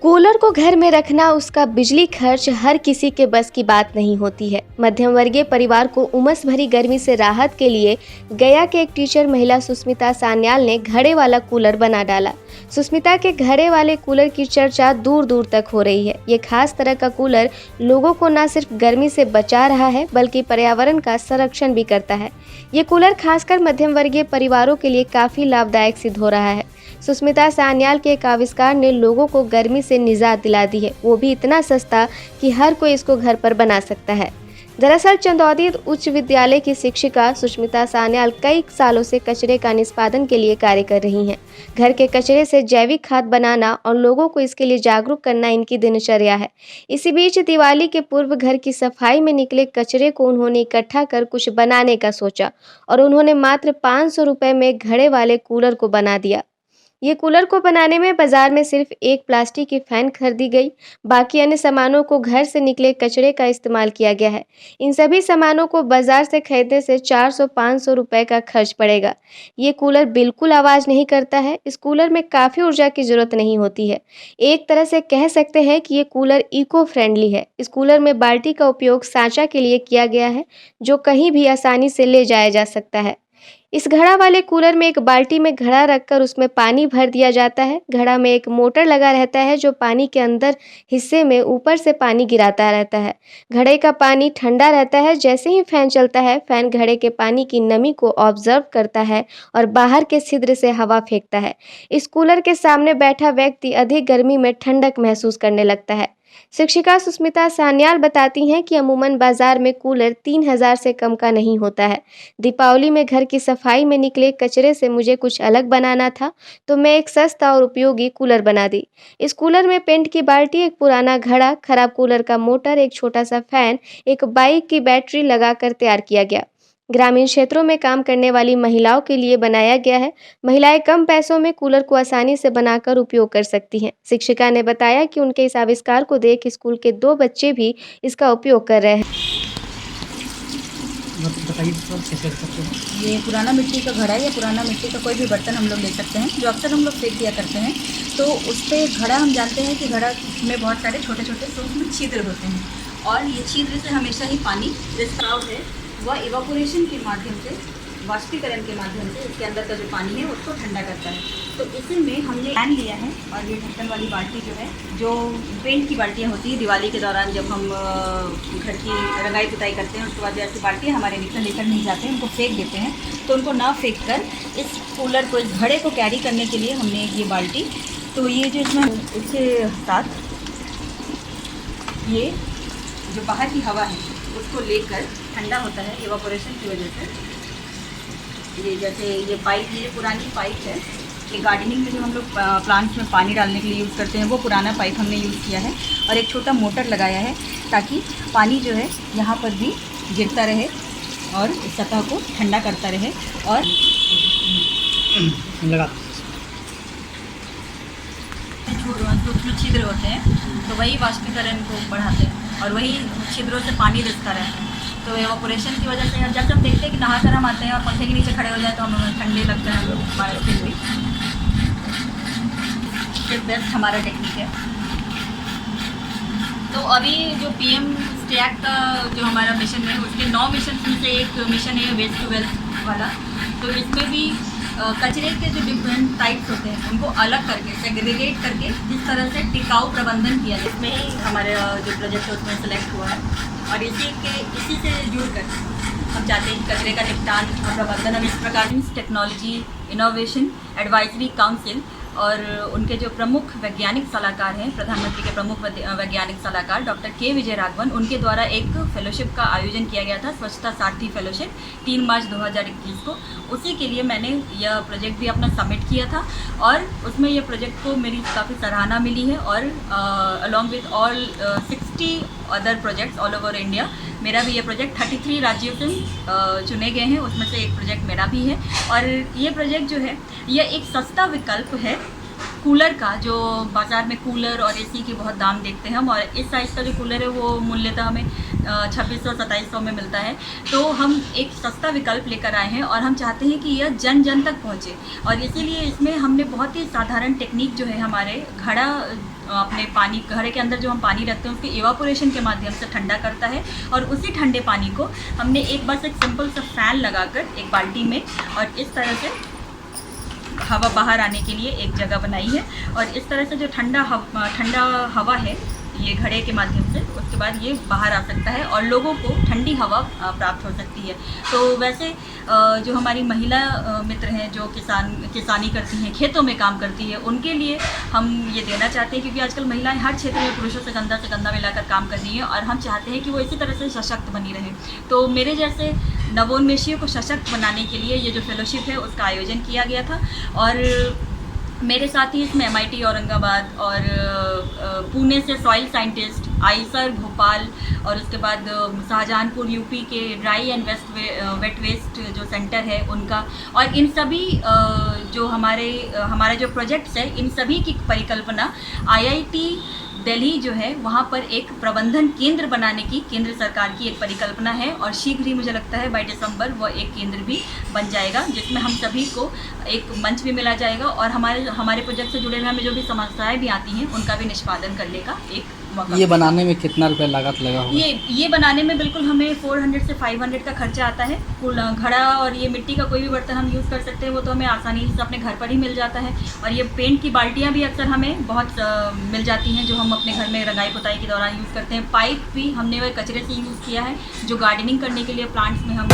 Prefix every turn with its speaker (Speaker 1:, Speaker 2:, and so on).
Speaker 1: Cooler को घर में रखना उसका बिजली खर्च हर किसी के बस की बात नहीं होती है। मध्यम वर्गीय परिवार को उमस भरी गर्मी से राहत के लिए गया के एक टीचर महिला सुष्मिता सान्याल ने घड़े वाला कूलर बना डाला। सुष्मिता के घड़े वाले कूलर की चर्चा दूर दूर तक हो रही है। ये खास तरह का कूलर लोगों को न सिर्फ गर्मी से बचा रहा है बल्कि पर्यावरण का संरक्षण भी करता है। ये कूलर खासकर मध्यम वर्गीय परिवारों के लिए काफी लाभदायक सिद्ध हो रहा है। सुष्मिता सान्याल के एक आविष्कार ने लोगों को गर्मी से निजात दिला दी है, वो भी इतना सस्ता कि हर कोई इसको घर पर बना सकता है। दरअसल चंदौदी उच्च विद्यालय की शिक्षिका सुष्मिता सान्याल कई सालों से कचरे का निष्पादन के लिए कार्य कर रही हैं। घर के कचरे से जैविक खाद बनाना और लोगों को इसके लिए जागरूक करना इनकी दिनचर्या है। इसी बीच दिवाली के पूर्व घर की सफाई में निकले कचरे को उन्होंने इकट्ठा कर कुछ बनाने का सोचा और उन्होंने मात्र 500 रुपये में घड़े वाले कूलर को बना दिया। ये कूलर को बनाने में बाजार में सिर्फ एक प्लास्टिक की फैन खरीदी गई, बाकी अन्य सामानों को घर से निकले कचरे का इस्तेमाल किया गया है। इन सभी सामानों को बाजार से खरीदने से 400-500 रुपए का खर्च पड़ेगा। ये कूलर बिल्कुल आवाज़ नहीं करता है। इस कूलर में काफ़ी ऊर्जा की ज़रूरत नहीं होती है। एक तरह से कह सकते हैं कि ये कूलर इको फ्रेंडली है। इस कूलर में बाल्टी का उपयोग साँचा के लिए किया गया है, जो कहीं भी आसानी से ले जाया जा सकता है। इस घड़ा वाले कूलर में एक बाल्टी में घड़ा रखकर उसमें पानी भर दिया जाता है। घड़ा में एक मोटर लगा रहता है जो पानी के अंदर हिस्से में ऊपर से पानी गिराता रहता है। घड़े का पानी ठंडा रहता है। जैसे ही फैन चलता है, फैन घड़े के पानी की नमी को ऑब्जर्व करता है और बाहर के छिद्र से हवा फेंकता है। इस कूलर के सामने बैठा व्यक्ति अधिक गर्मी में ठंडक महसूस करने लगता है। शिक्षिका सुष्मिता सान्याल बताती हैं कि अमूमन बाजार में कूलर 3000 से कम का नहीं होता है। दीपावली में घर की सफाई में निकले कचरे से मुझे कुछ अलग बनाना था, तो मैं एक सस्ता और उपयोगी कूलर बना दी। इस कूलर में पेंट की बाल्टी, एक पुराना घड़ा, खराब कूलर का मोटर, एक छोटा सा फैन, एक बाइक की बैटरी लगाकर तैयार किया गया। ग्रामीण क्षेत्रों में काम करने वाली महिलाओं के लिए बनाया गया है। महिलाएं कम पैसों में कूलर को आसानी से बनाकर उपयोग कर सकती हैं। शिक्षिका ने बताया कि उनके इस आविष्कार को देख स्कूल के 2 बच्चे भी इसका उपयोग कर रहे हैं।
Speaker 2: बताइए सर, कैसे कर सकते हैं?
Speaker 3: ये पुराना मिट्टी का घड़ा या पुराना मिट्टी का कोई भी बर्तन हम लोग ले सकते हैं, जो अक्सर हम लोग फेंक दिया करते हैं। तो उस पर घड़ा, हम जानते हैं कि घड़ा में बहुत सारे छोटे छोटे सूक्ष्म छिद्र होते हैं और ये छिद्र से हमेशा ही पानी रिसाव है वह इवापोरेशन के माध्यम से, वाष्पीकरण के माध्यम से इसके अंदर का जो पानी है उसको ठंडा करता है। तो इसी में हमने फैन लिया है और ये ढक्कन वाली बाल्टी जो है, जो पेंट की बाल्टियाँ होती हैं दिवाली के दौरान जब हम घर की रंगाई पुताई करते हैं, उसके बाद जो ऐसी बाल्टियाँ हमारे लेकर नहीं जाते हैं, उनको फेंक देते हैं। तो उनको ना फेंक कर इस कूलर को, इस घड़े को कैरी करने के लिए हमने ये बाल्टी, तो ये जो इसमें इसके साथ ये जो बाहर की हवा है उसको लेकर ठंडा होता है इवापोरेशन की वजह से। ये जैसे ये पाइप, ये पुरानी पाइप है, ये गार्डनिंग में जो हम लोग प्लांट्स में पानी डालने के लिए यूज़ करते हैं, वो पुराना पाइप हमने यूज़ किया है और एक छोटा मोटर लगाया है ताकि पानी जो है यहाँ पर भी गिरता रहे और इस सतह को ठंडा करता रहे। और सूक्ष्म छिद्र होते हैं तो वही वाष्पीकरण को बढ़ाते हैं और वही छिद्रों से पानी रिसता रहता है। तो एवापोरेशन की वजह से जब हम देखते हैं कि नहा कर हम आते हैं और पंखे के नीचे खड़े हो जाए तो हमें ठंडे लगते हैं, हमारे स्किन भी। फिर बेस्ट हमारा टेक्निक है। तो अभी जो PM स्टैक का जो हमारा मिशन है, उसके 9 मिशन में से एक मिशन है वेस्ट टू वेल्थ वाला। तो इसमें भी कचरे के जो डिफरेंट टाइप्स होते हैं उनको अलग करके, सेग्रीगेट करके जिस तरह से टिकाऊ प्रबंधन किया जाए, इसमें ही हमारे जो प्रोजेक्ट है उसमें सेलेक्ट हुआ है। और इसी से जुड़कर हम चाहते हैं कचरे का निपटान और प्रबंधन हम इस प्रकार टेक्नोलॉजी इनोवेशन एडवाइजरी काउंसिल और उनके जो प्रमुख वैज्ञानिक सलाहकार हैं, प्रधानमंत्री के प्रमुख वैज्ञानिक सलाहकार डॉक्टर के विजय राघवन, उनके द्वारा एक फेलोशिप का आयोजन किया गया था, स्वच्छता सारथी फेलोशिप 3 मार्च 2021 को। उसी के लिए मैंने यह प्रोजेक्ट भी अपना सबमिट किया था और उसमें यह प्रोजेक्ट को मेरी काफ़ी सराहना मिली है। और along with all 60 other projects all over India, मेरा भी ये प्रोजेक्ट 33 राज्यों से चुने गए हैं, उसमें से एक प्रोजेक्ट मेरा भी है। और ये प्रोजेक्ट जो है, यह एक सस्ता विकल्प है कूलर का, जो बाज़ार में कूलर और एसी के बहुत दाम देखते हैं हम, और इस साइज़ का जो कूलर है वो मूल्यतः हमें 2600-2700 में मिलता है। तो हम एक सस्ता विकल्प लेकर आए हैं और हम चाहते हैं कि यह जन जन तक पहुँचे, और इसीलिए इसमें हमने बहुत ही साधारण टेक्निक जो है हमारे घड़ा, अपने पानी घड़े के अंदर जो हम पानी रखते हैं उसके इवापोरेशन के माध्यम से ठंडा करता है, और उसी ठंडे पानी को हमने एक सिंपल सा फ़ैन लगाकर एक बाल्टी में, और इस तरह से हवा बाहर आने के लिए एक जगह बनाई है, और इस तरह से जो ठंडा हवा है ये घड़े के माध्यम से, उसके बाद ये बाहर आ सकता है और लोगों को ठंडी हवा प्राप्त हो सकती है। तो वैसे जो हमारी महिला मित्र हैं जो किसानी करती हैं, खेतों में काम करती है, उनके लिए हम ये देना चाहते हैं, क्योंकि आजकल महिलाएं हर क्षेत्र में पुरुषों से कंधा मिलाकर काम कर रही हैं, और हम चाहते हैं कि वो इसी तरह से सशक्त बनी रहें। तो मेरे जैसे नवोन्मेषियों को सशक्त बनाने के लिए ये जो फेलोशिप है उसका आयोजन किया गया था, और मेरे साथ ही इसमें MIT औरंगाबाद और पुणे से सॉइल साइंटिस्ट, आईसर भोपाल, और उसके बाद शाहजहानपुर UP के ड्राई एंड वेट वेस्ट जो सेंटर है उनका, और इन सभी जो हमारे जो प्रोजेक्ट्स है, इन सभी की परिकल्पना IIT दिल्ली जो है वहाँ पर एक प्रबंधन केंद्र बनाने की केंद्र सरकार की एक परिकल्पना है, और शीघ्र ही मुझे लगता है बाय दिसंबर वो एक केंद्र भी बन जाएगा, जिसमें हम सभी को एक मंच भी मिला जाएगा, और हमारे प्रोजेक्ट से जुड़े हुए हमें जो भी समस्याएं भी आती हैं उनका भी निष्पादन करने का एक मौका।
Speaker 2: ये बनाने में कितना रुपया लागत लगा होगा?
Speaker 3: ये बनाने में बिल्कुल हमें 400 से 500 का खर्चा आता है। घड़ा और ये मिट्टी का कोई भी बर्तन हम यूज़ कर सकते हैं, वो तो हमें आसानी से अपने घर पर ही मिल जाता है, और ये पेंट की बाल्टियाँ भी अक्सर हमें बहुत मिल जाती हैं जो हम अपने घर में रंगाई पुताई के दौरान यूज़ करते हैं। पाइप भी हमने वह कचरे से यूज़ किया है जो गार्डनिंग करने के लिए प्लांट्स में हम